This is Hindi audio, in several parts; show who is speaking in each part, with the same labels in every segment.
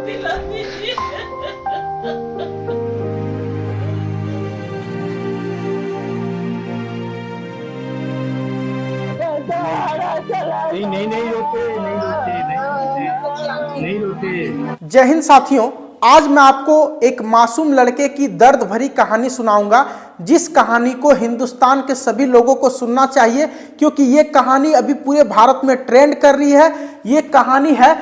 Speaker 1: दिला दीजिए।
Speaker 2: नहीं नहीं नहीं रोते, नहीं रोते, नहीं रोते।
Speaker 3: जय हिंद साथियों, आज मैं आपको एक मासूम लड़के की दर्द भरी कहानी सुनाऊंगा, जिस कहानी को हिंदुस्तान के सभी लोगों को सुनना चाहिए, क्योंकि ये कहानी अभी पूरे भारत में ट्रेंड कर रही है। ये कहानी है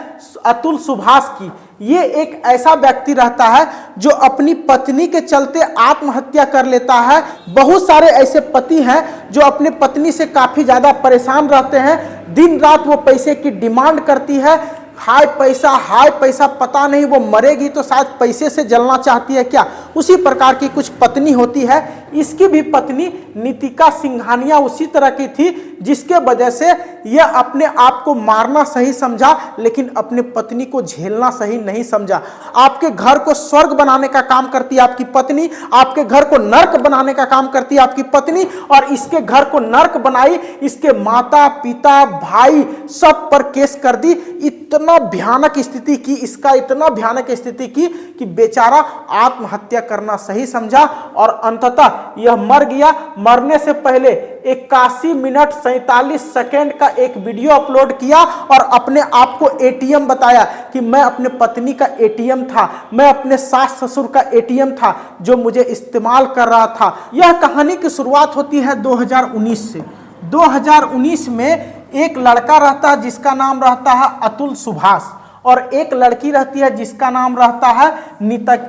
Speaker 3: अतुल सुभाष की। ये एक ऐसा व्यक्ति रहता है जो अपनी पत्नी के चलते आत्महत्या कर लेता है। बहुत सारे ऐसे पति हैं जो अपनी पत्नी से काफ़ी ज़्यादा परेशान रहते हैं। दिन रात वो पैसे की डिमांड करती है, हाय पैसा, पता नहीं वो मरेगी तो शायद पैसे से जलना चाहती है क्या। उसी प्रकार की कुछ पत्नी होती है। इसकी भी पत्नी नितिका सिंघानिया उसी तरह की थी, जिसके वजह से यह अपने आप को मारना सही समझा, लेकिन अपनी पत्नी को झेलना सही नहीं समझा। आपके घर को स्वर्ग बनाने का काम करती है आपकी पत्नी, आपके घर को नर्क बनाने का काम करती है आपकी पत्नी, और इसके घर को नर्क बनाई, इसके माता पिता भाई सब पर केस कर दी। इतना भयानक स्थिति की, इसका इतना भयानक स्थिति की कि बेचारा आत्महत्या करना सही समझा और अंततः यह मर गया। मरने से पहले 81 मिनट 47 सेकेंड का एक वीडियो अपलोड किया और अपने आप को एटीएम बताया कि मैं अपने पत्नी का एटीएम था, मैं अपने सास ससुर का एटीएम था जो मुझे इस्तेमाल कर रहा था। यह कहानी की शुरुआत होती है 2019 से। 2019 में एक लड़का रहता है जिसका नाम रहता है अतुल सुभाष, और एक लड़की रहती है जिसका नाम रहता है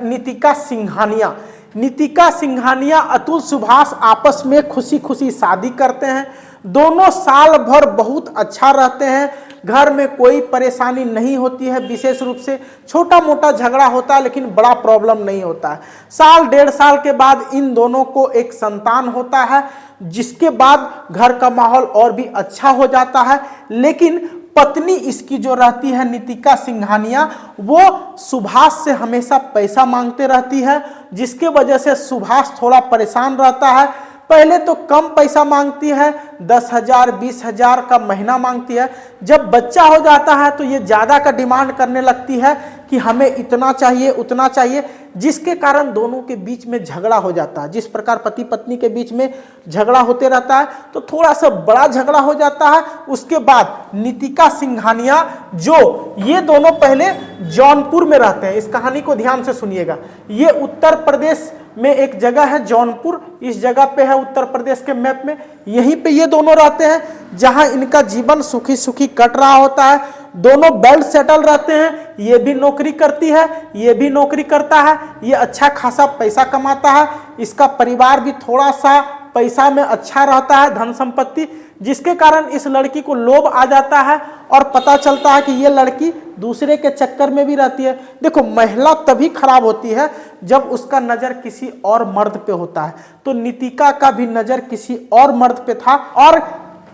Speaker 3: नितिका सिंघानिया। नितिका सिंघानिया अतुल सुभाष आपस में खुशी खुशी शादी करते हैं। दोनों साल भर बहुत अच्छा रहते हैं, घर में कोई परेशानी नहीं होती है। विशेष रूप से छोटा मोटा झगड़ा होता है लेकिन बड़ा प्रॉब्लम नहीं होता है। साल डेढ़ साल के बाद इन दोनों को एक संतान होता है, जिसके बाद घर का माहौल और भी अच्छा हो जाता है। लेकिन पत्नी इसकी जो रहती है नितिका सिंघानिया, वो सुभाष से हमेशा पैसा मांगते रहती है, जिसके वजह से सुभाष थोड़ा परेशान रहता है। पहले तो कम पैसा मांगती है, 10,000 20,000 का महीना मांगती है। जब बच्चा हो जाता है तो ये ज़्यादा का डिमांड करने लगती है कि हमें इतना चाहिए उतना चाहिए, जिसके कारण दोनों के बीच में झगड़ा हो जाता है। जिस प्रकार पति पत्नी के बीच में झगड़ा होते रहता है तो थोड़ा सा बड़ा झगड़ा हो जाता है। उसके बाद नितिका सिंघानिया, जो ये दोनों पहले जौनपुर में रहते हैं, इस कहानी को ध्यान से सुनिएगा। ये उत्तर प्रदेश में एक जगह है जौनपुर, इस जगह पे है उत्तर प्रदेश के मैप में। यहीं पे ये दोनों रहते हैं, जहां इनका जीवन सुखी सुखी कट रहा होता है। दोनों वेल सेटल रहते हैं, ये भी नौकरी करती है, ये भी नौकरी करता है, ये अच्छा खासा पैसा कमाता है। इसका परिवार भी थोड़ा सा पैसा में अच्छा रहता है, धन संपत्ति, जिसके कारण इस लड़की को लोभ आ जाता है और पता चलता है कि ये लड़की दूसरे के चक्कर में भी रहती है। देखो, महिला तभी खराब होती है जब उसका नज़र किसी और मर्द पे होता है। तो नितिका का भी नज़र किसी और मर्द पे था और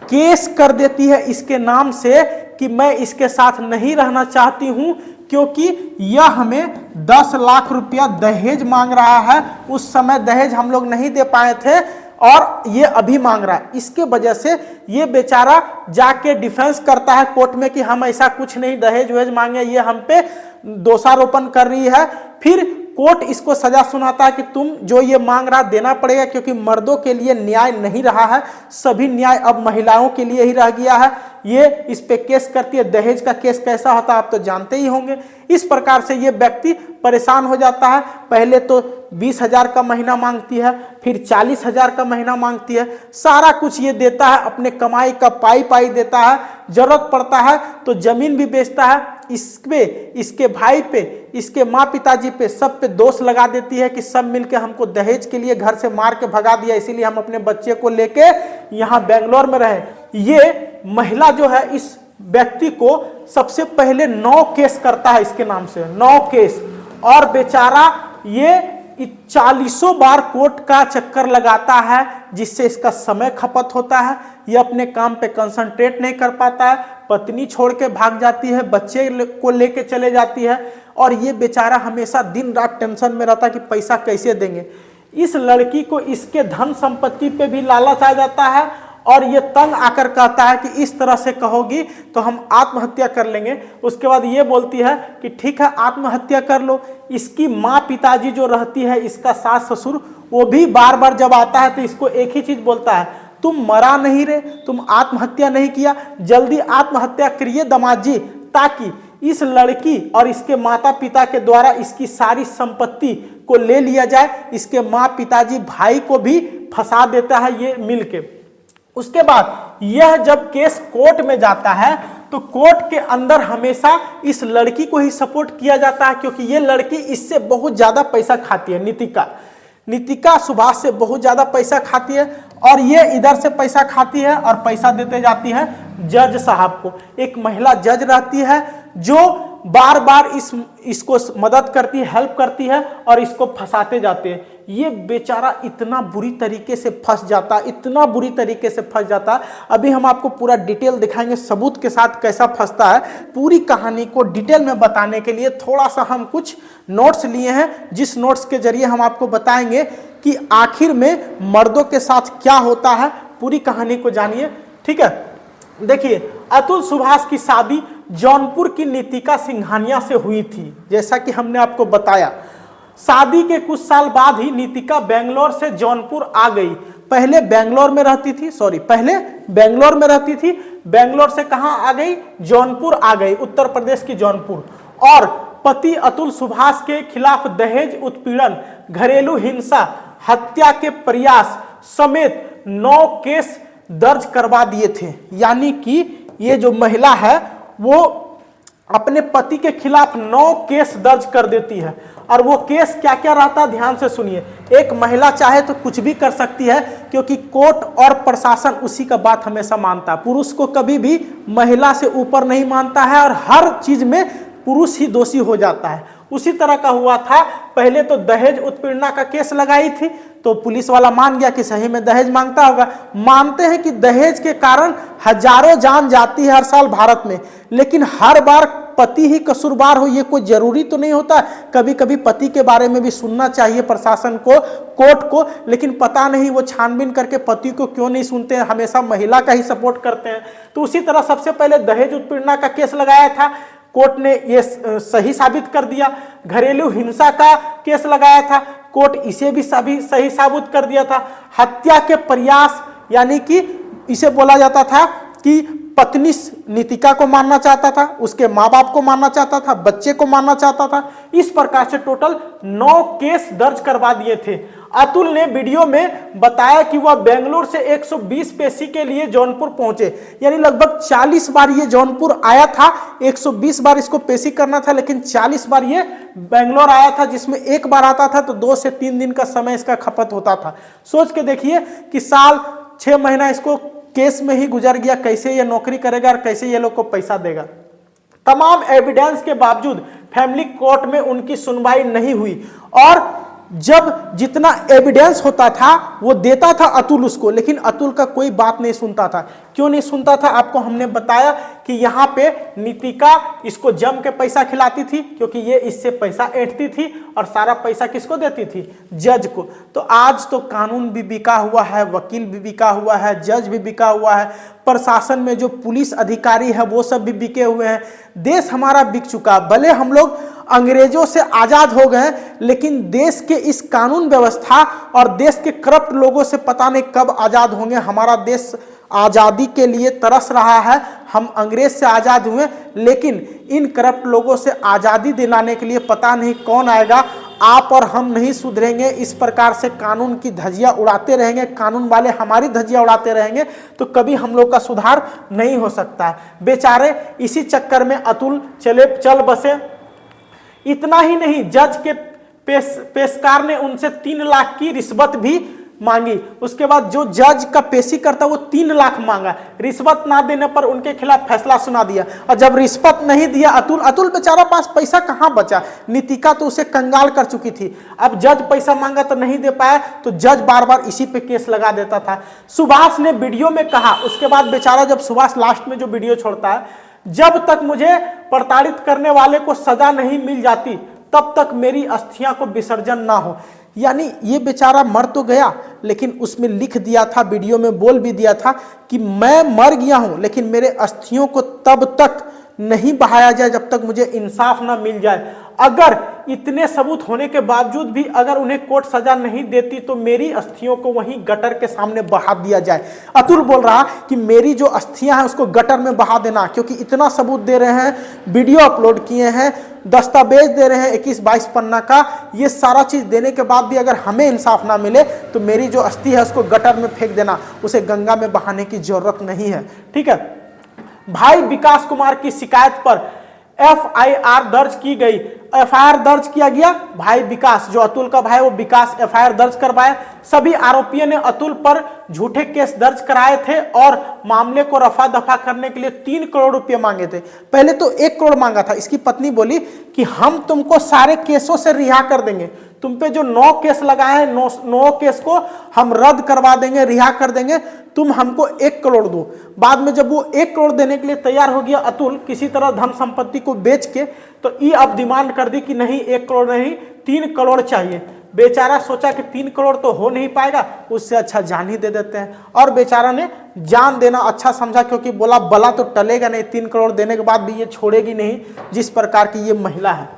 Speaker 3: केस कर देती है इसके नाम से कि मैं इसके साथ नहीं रहना चाहती हूं, क्योंकि यह हमें 10 लाख रुपया दहेज मांग रहा है। उस समय दहेज हम लोग नहीं दे पाए थे और ये अभी मांग रहा है। इसके वजह से ये बेचारा जाके डिफेंस करता है कोर्ट में कि हम ऐसा कुछ नहीं दहेज वहेज मांगे, ये हम पे दोषारोपण कर रही है। फिर कोर्ट इसको सजा सुनाता है कि तुम जो ये मांग रहा देना पड़ेगा, क्योंकि मर्दों के लिए न्याय नहीं रहा है, सभी न्याय अब महिलाओं के लिए ही रह गया है। ये इस पे केस करती है। दहेज का केस कैसा होता है आप तो जानते ही होंगे। इस प्रकार से ये व्यक्ति परेशान हो जाता है। पहले तो 20,000 का महीना मांगती है, फिर 40,000 का महीना मांगती है। सारा कुछ ये देता है, अपने कमाई का पाई देता है। जरूरत पड़ता है तो जमीन भी बेचता है। इस पे, इसके भाई पे, इसके माँ पिताजी पे, सब पे दोष लगा देती है कि सब मिलके हमको दहेज के लिए घर से मार के भगा दिया, इसीलिए हम अपने बच्चे को लेके यहाँ बेंगलोर में रहे। ये महिला जो है इस व्यक्ति को सबसे पहले 9 केस करता है इसके नाम से, 9 केस, और बेचारा ये 40 बार कोर्ट का चक्कर लगाता है, जिससे इसका समय खपत होता है। ये अपने काम पे कंसंट्रेट नहीं कर पाता है, पत्नी छोड़ के भाग जाती है, बच्चे को लेके चले जाती है, और ये बेचारा हमेशा दिन रात टेंशन में रहता है कि पैसा कैसे देंगे। इस लड़की को इसके धन संपत्ति पे भी लालच आ जाता है और ये तंग आकर कहता है कि इस तरह से कहोगी तो हम आत्महत्या कर लेंगे। उसके बाद ये बोलती है कि ठीक है आत्महत्या कर लो। इसकी माँ पिताजी जो रहती है, इसका सास ससुर, वो भी बार बार जब आता है तो इसको एक ही चीज बोलता है, तुम मरा नहीं रे, तुम आत्महत्या नहीं किया, जल्दी आत्महत्या करिए दामाद जी, ताकि इस लड़की और इसके माता पिता के द्वारा इसकी सारी संपत्ति को ले लिया जाए। इसके माँ पिताजी भाई को भी फंसा देता है ये मिलके। उसके बाद यह जब केस कोर्ट में जाता है तो कोर्ट के अंदर हमेशा इस लड़की को ही सपोर्ट किया जाता है, क्योंकि ये लड़की इससे बहुत ज्यादा पैसा खाती है। नितिका सुभाष से बहुत ज्यादा पैसा खाती है और ये इधर से पैसा खाती है और पैसा देते जाती है जज साहब को। एक महिला जज रहती है जो बार बार इसको मदद करती है, हेल्प करती है और इसको फंसाते जाते हैं। ये बेचारा इतना बुरी तरीके से फंस जाता, इतना बुरी तरीके से फंस जाता। अभी हम आपको पूरा डिटेल दिखाएंगे सबूत के साथ कैसा फंसता है। पूरी कहानी को डिटेल में बताने के लिए थोड़ा सा हम कुछ नोट्स लिए हैं, जिस नोट्स के जरिए हम आपको बताएंगे कि आखिर में मर्दों के साथ क्या होता है। पूरी कहानी को जानिए, ठीक है। देखिए, अतुल सुभाष की शादी जौनपुर की नितिका सिंघानिया से हुई थी, जैसा कि हमने आपको बताया। शादी के कुछ साल बाद ही नितिका बेंगलोर से जौनपुर आ गई। पहले बेंगलोर में रहती थी, बेंगलोर से कहां आ गई? जौनपुर आ गई, उत्तर प्रदेश की जौनपुर। और पति अतुल सुभाष के खिलाफ दहेज उत्पीड़न, घरेलू हिंसा, हत्या के प्रयास समेत 9 केस दर्ज करवा दिए थे। यानी कि ये जो महिला है वो अपने पति के खिलाफ 9 केस दर्ज कर देती है। और वो केस क्या क्या रहता है, ध्यान से सुनिए। एक महिला चाहे तो कुछ भी कर सकती है, क्योंकि कोर्ट और प्रशासन उसी का बात हमेशा मानता है। पुरुष को कभी भी महिला से ऊपर नहीं मानता है और हर चीज में पुरुष ही दोषी हो जाता है। उसी तरह का हुआ था। पहले तो दहेज उत्पीड़ना का केस लगाई थी तो पुलिस वाला मान गया कि सही में दहेज मांगता होगा। मानते हैं कि दहेज के कारण हजारों जान जाती है हर साल भारत में, लेकिन हर बार पति ही कसूरवार हो ये कोई जरूरी तो नहीं होता। कभी कभी पति के बारे में भी सुनना चाहिए प्रशासन को, कोर्ट को, लेकिन पता नहीं वो छानबीन करके पति को क्यों नहीं सुनते हैं, हमेशा महिला का ही सपोर्ट करते हैं। तो उसी तरह सबसे पहले दहेज उत्पीड़ना का केस लगाया था, कोर्ट ने ये सही साबित कर दिया। घरेलू हिंसा का केस लगाया था, कोर्ट इसे भी सही साबित कर दिया था। हत्या के प्रयास, यानी कि इसे बोला जाता था कि पत्नी नितिका को मारना चाहता था, उसके माँ बाप को मारना चाहता था, बच्चे को मारना चाहता था। इस प्रकार से टोटल 9 केस दर्ज करवा दिए थे। अतुल ने वीडियो में बताया कि वह बेंगलोर से 120 पेशी के लिए जौनपुर पहुंचे, यानी लगभग 40 बार ये जौनपुर आया था। 120 बार इसको पेशी करना था, लेकिन 40 बार ये बेंगलोर आया था, जिसमें एक बार आता था तो 2 से 3 दिन का समय इसका खपत होता था। सोच के देखिए कि साल 6 महीना इसको केस में ही गुजर गया। कैसे ये नौकरी करेगा और कैसे ये लोग को पैसा देगा। तमाम एविडेंस के बावजूद फैमिली कोर्ट में उनकी सुनवाई नहीं हुई और जब जितना एविडेंस होता था वो देता था अतुल उसको, लेकिन अतुल का कोई बात नहीं सुनता था। क्यों नहीं सुनता था? आपको हमने बताया कि यहाँ पे नितिका इसको जम के पैसा खिलाती थी, क्योंकि ये इससे पैसा ऐंठती थी और सारा पैसा किसको देती थी? जज को। तो आज तो कानून भी बिका हुआ है, वकील भी बिका हुआ है, जज भी बिका हुआ है, प्रशासन में जो पुलिस अधिकारी है वो सब भी बिके हुए हैं। देश हमारा बिक चुका। भले हम लोग अंग्रेजों से आजाद हो गए, लेकिन देश के इस कानून व्यवस्था और देश के करप्ट लोगों से पता नहीं कब आजाद होंगे। हमारा देश आजादी के लिए तरस रहा है। हम अंग्रेज से आजाद हुए, लेकिन इन करप्ट लोगों से आजादी दिलाने के लिए पता नहीं कौन आएगा। आप और हम नहीं सुधरेंगे, इस प्रकार से कानून की धज्जियां उड़ाते रहेंगे, कानून वाले हमारी धज्जियां उड़ाते रहेंगे, तो कभी हम लोग का सुधार नहीं हो सकता है। बेचारे इसी चक्कर में अतुल चल बसे। इतना ही नहीं, जज के पेशकार ने उनसे 3 लाख की रिश्वत भी मांगी। उसके बाद जो जज का पेशी करता वो 3 लाख मांगा। रिश्वत ना देने पर उनके खिलाफ फैसला सुना दिया। और जब रिश्वत नहीं दिया अतुल बेचारा पास पैसा कहां बचा? नितिका तो उसे कंगाल कर चुकी थी। अब जज पैसा मांगा तो नहीं दे पाया, तो जज बार बार इसी पे केस लगा देता था। सुभाष ने वीडियो में कहा, उसके बाद बेचारा जब सुभाष लास्ट में जो वीडियो छोड़ता है, जब तक मुझे प्रताड़ित करने वाले को सजा नहीं मिल जाती तब तक मेरी अस्थियां को विसर्जन ना हो। यानी ये बेचारा मर तो गया, लेकिन उसमें लिख दिया था, वीडियो में बोल भी दिया था कि मैं मर गया हूं, लेकिन मेरे अस्थियों को तब तक नहीं बहाया जाए जब तक मुझे इंसाफ ना मिल जाए। अगर इतने सबूत होने के बावजूद भी अगर उन्हें कोर्ट सजा नहीं देती तो मेरी अस्थियों को वहीं गटर के सामने बहा दिया जाए। अतुल बोल रहा कि मेरी जो अस्थियां हैं उसको गटर में बहा देना, क्योंकि इतना सबूत दे रहे हैं, वीडियो अपलोड किए हैं, दस्तावेज दे रहे हैं 21-22 पन्ना का, ये सारा चीज देने के बाद भी अगर हमें इंसाफ ना मिले तो मेरी जो अस्थि है उसको गटर में फेंक देना, उसे गंगा में बहाने की जरूरत नहीं है। ठीक है। भाई विकास कुमार की शिकायत पर FIR दर्ज की गई। FIR दर्ज किया गया। भाई विकास, जो अतुल का भाई वो विकास FIR दर्ज करवाया। सभी आरोपियों ने अतुल पर झूठे केस दर्ज कराए थे और मामले को रफा दफा करने के लिए 3 करोड़ रुपए मांगे थे। पहले तो 1 करोड़ मांगा था। इसकी पत्नी बोली कि हम तुमको सारे केसों से रिहा कर देंगे, तुम पे जो 9 केस लगाए हैं 9 केस को हम रद्द करवा देंगे, रिहा कर देंगे, तुम हमको 1 करोड़ दो। बाद में जब वो 1 करोड़ देने के लिए तैयार हो गया अतुल, किसी तरह धन संपत्ति को बेच के, तो ये अब डिमांड कर दी कि नहीं 1 करोड़ नहीं 3 करोड़ चाहिए। बेचारा सोचा कि 3 करोड़ तो हो नहीं पाएगा, उससे अच्छा जान ही दे देते हैं, और बेचारा ने जान देना अच्छा समझा, क्योंकि बोला बला तो टलेगा नहीं, 3 करोड़ देने के बाद भी ये छोड़ेगी नहीं जिस प्रकार की ये महिला है।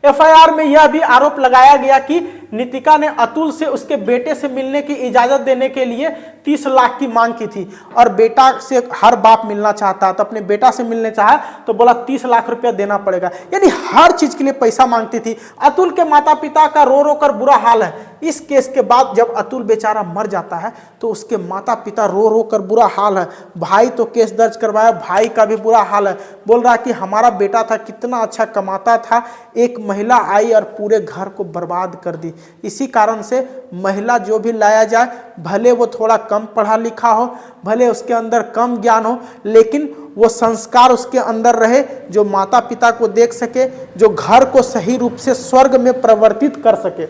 Speaker 3: FIR में यह भी आरोप लगाया गया कि नितिका ने अतुल से उसके बेटे से मिलने की इजाजत देने के लिए 30 लाख की मांग की थी, और बेटा से हर बाप मिलना चाहता है, तो अपने बेटा से मिलने चाहा तो बोला 30 लाख रुपया देना पड़ेगा, यानी हर चीज के लिए पैसा मांगती थी। अतुल के माता पिता का रो रो कर बुरा हाल है। इस केस के बाद जब अतुल बेचारा मर जाता है तो उसके माता पिता रो रो कर बुरा हाल है। भाई तो केस दर्ज करवाया, भाई का भी बुरा हाल है, बोल रहा कि हमारा बेटा था, कितना अच्छा कमाता था, एक महिला आई और पूरे घर को बर्बाद कर दी। इसी कारण से महिला जो भी लाया जाए, भले वो थोड़ा कम पढ़ा लिखा हो, भले उसके अंदर कम ज्ञान हो, लेकिन वो संस्कार उसके अंदर रहे, जो माता पिता को देख सके, जो घर को सही रूप से स्वर्ग में परिवर्तित कर सके।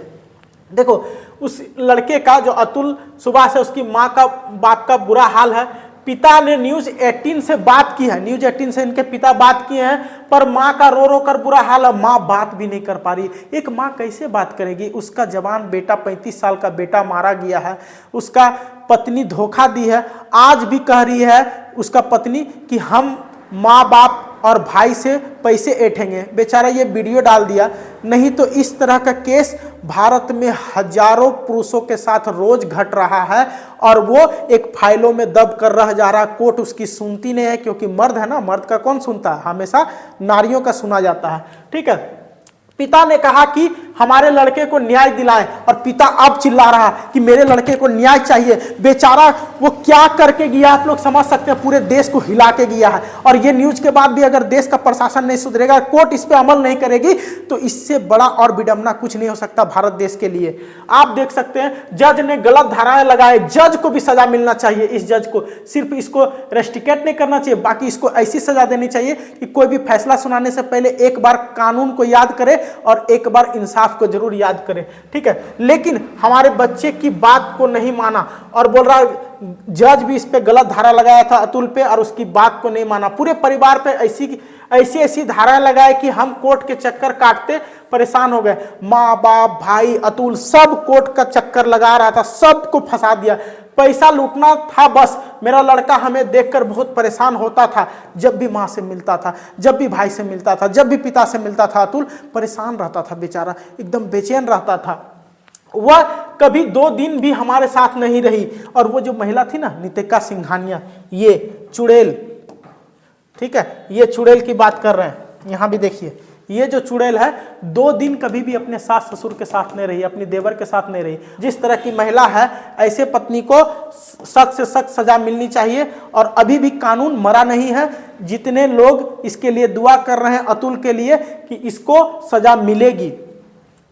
Speaker 3: देखो उस लड़के का, जो अतुल, सुबह से उसकी माँ का बाप का बुरा हाल है। पिता ने न्यूज 18 से बात की है, न्यूज 18 से इनके पिता बात किए हैं, पर माँ का रो रो कर बुरा हाल है, माँ बात भी नहीं कर पा रही। एक माँ कैसे बात करेगी? उसका जवान बेटा, 35 साल का बेटा मारा गया है, उसका पत्नी धोखा दी है, आज भी कह रही है उसका पत्नी कि हम माँ बाप और भाई से पैसे ऐंठेंगे। बेचारा ये वीडियो डाल दिया, नहीं तो इस तरह का केस भारत में हजारों पुरुषों के साथ रोज घट रहा है, और वो एक फाइलों में दब कर रह जा रहा। कोर्ट उसकी सुनती नहीं है, क्योंकि मर्द है ना, मर्द का कौन सुनता है, हमेशा नारियों का सुना जाता है। ठीक है। पिता ने कहा कि हमारे लड़के को न्याय दिलाएं, और पिता अब चिल्ला रहा कि मेरे लड़के को न्याय चाहिए। बेचारा वो क्या करके गया, आप लोग समझ सकते हैं, पूरे देश को हिला के गया है। और ये न्यूज के बाद भी अगर देश का प्रशासन नहीं सुधरेगा, कोर्ट इस पे अमल नहीं करेगी, तो इससे बड़ा और विडंबना कुछ नहीं हो सकता भारत देश के लिए। आप देख सकते हैं जज ने गलत धाराएं लगाए, जज को भी सजा मिलना चाहिए। इस जज को सिर्फ इसको रेस्ट्रिकेट नहीं करना चाहिए, बाकी इसको ऐसी सजा देनी चाहिए कि कोई भी फैसला सुनाने से पहले एक बार कानून को याद करे और एक बार इंसाफ को जरूर याद करें। ठीक है। लेकिन हमारे बच्चे की बात को नहीं माना, और बोल रहा जज भी इस पे गलत धारा लगाया था अतुल पे, और उसकी बात को नहीं माना। पूरे परिवार पे ऐसी धाराएं लगाए कि हम कोर्ट के चक्कर काटते परेशान हो गए। माँ बाप, भाई, अतुल सब कोर्ट का चक्कर लगा रहा था, सबको फंसा दिया। पैसा लूटना था बस। मेरा लड़का हमें देखकर बहुत परेशान होता था, जब भी माँ से मिलता था, जब भी भाई से मिलता था, जब भी पिता से मिलता था, अतुल परेशान रहता था, बेचारा एकदम बेचैन रहता था। वह कभी 2 दिन भी हमारे साथ नहीं रही। और वो जो महिला थी ना, नितिका सिंघानिया, ये चुड़ैल, ठीक है, ये चुड़ैल की बात कर रहे हैं। यहाँ भी देखिए, ये जो चुड़ैल है 2 दिन कभी भी अपने सास ससुर के साथ नहीं रही, अपनी देवर के साथ नहीं रही। जिस तरह की महिला है, ऐसे पत्नी को सख्त से सख्त सजा मिलनी चाहिए, और अभी भी कानून मरा नहीं है। जितने लोग इसके लिए दुआ कर रहे हैं अतुल के लिए कि इसको सजा मिलेगी।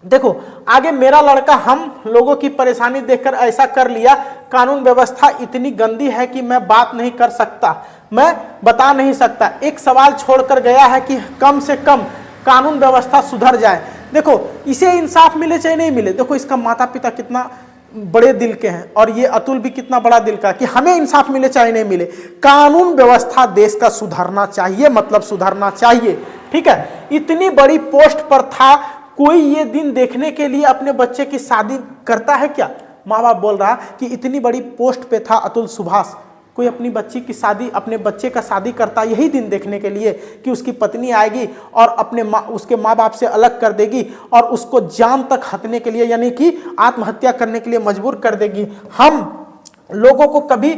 Speaker 3: देखो आगे मेरा लड़का हम लोगों की परेशानी देखकर ऐसा कर लिया। कानून व्यवस्था इतनी गंदी है कि मैं बात नहीं कर सकता, मैं बता नहीं सकता। एक सवाल छोड़कर गया है कि कम से कम कानून व्यवस्था सुधर जाए। देखो इसे इंसाफ मिले चाहे नहीं मिले, देखो इसका माता पिता कितना बड़े दिल के हैं, और ये अतुल भी कितना बड़ा दिल का, कि हमें इंसाफ मिले चाहे नहीं मिले, कानून व्यवस्था देश का सुधरना चाहिए, मतलब सुधरना चाहिए। ठीक है। इतनी बड़ी पोस्ट पर था, कोई ये दिन देखने के लिए अपने बच्चे की शादी करता है क्या? माँ बाप बोल रहा कि इतनी बड़ी पोस्ट पे था अतुल सुभाष, कोई अपनी बच्ची की शादी, अपने बच्चे का शादी करता यही दिन देखने के लिए कि उसकी पत्नी आएगी और उसके माँ बाप से अलग कर देगी और उसको जान तक हथने के लिए, यानी कि आत्महत्या करने के लिए मजबूर कर देगी। हम लोगों को कभी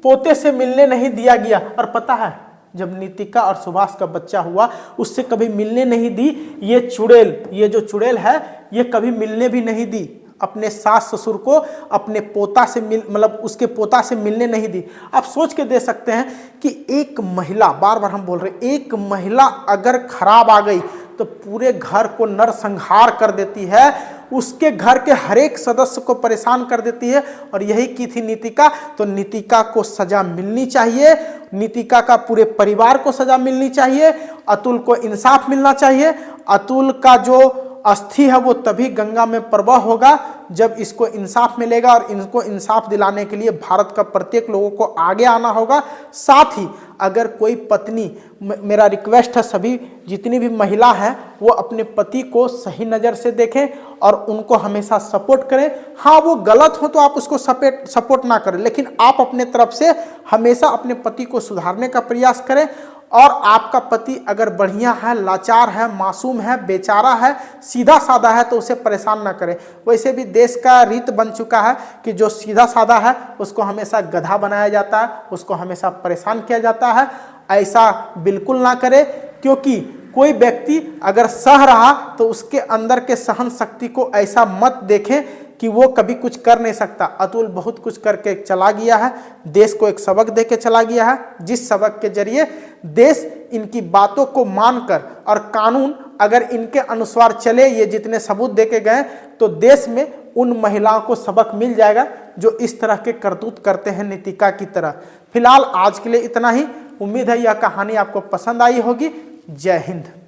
Speaker 3: पोते से मिलने नहीं दिया गया, और पता है जब नीतिका और सुभाष का बच्चा हुआ उससे कभी मिलने नहीं दी ये चुड़ैल, ये जो चुड़ैल है ये कभी मिलने भी नहीं दी अपने सास ससुर को, अपने पोता से मतलब उसके पोता से मिलने नहीं दी। आप सोच के दे सकते हैं कि एक महिला, बार बार हम बोल रहे हैं, एक महिला अगर खराब आ गई तो पूरे घर को नरसंहार कर देती है, उसके घर के हर एक सदस्य को परेशान कर देती है, और यही की थी नीतिका। तो नीतिका को सजा मिलनी चाहिए, नीतिका का पूरे परिवार को सजा मिलनी चाहिए, अतुल को इंसाफ मिलना चाहिए। अतुल का जो अस्थि है वो तभी गंगा में प्रवाह होगा जब इसको इंसाफ मिलेगा, और इनको इंसाफ दिलाने के लिए भारत का प्रत्येक लोगों को आगे आना होगा। साथ ही अगर कोई पत्नी, मेरा रिक्वेस्ट है सभी जितनी भी महिला हैं वो अपने पति को सही नज़र से देखें और उनको हमेशा सपोर्ट करें। हाँ, वो गलत हो तो आप उसको सपोर्ट ना करें, लेकिन आप अपने तरफ से हमेशा अपने पति को सुधारने का प्रयास करें। और आपका पति अगर बढ़िया है, लाचार है, मासूम है, बेचारा है, सीधा साधा है तो उसे परेशान ना करें। वैसे भी देश का रीत बन चुका है कि जो सीधा साधा है उसको हमेशा गधा बनाया जाता है, उसको हमेशा परेशान किया जाता है। ऐसा बिल्कुल ना करें, क्योंकि कोई व्यक्ति अगर सह रहा तो उसके अंदर के सहन शक्ति को ऐसा मत देखें कि वो कभी कुछ कर नहीं सकता। अतुल बहुत कुछ करके चला गया है, देश को एक सबक दे के चला गया है, जिस सबक के जरिए देश इनकी बातों को मानकर और कानून अगर इनके अनुसार चले, ये जितने सबूत दे के गए, तो देश में उन महिलाओं को सबक मिल जाएगा जो इस तरह के करतूत करते हैं नीतिका की तरह। फिलहाल आज के लिए इतना ही। उम्मीद है यह कहानी आपको पसंद आई होगी। जय हिंद।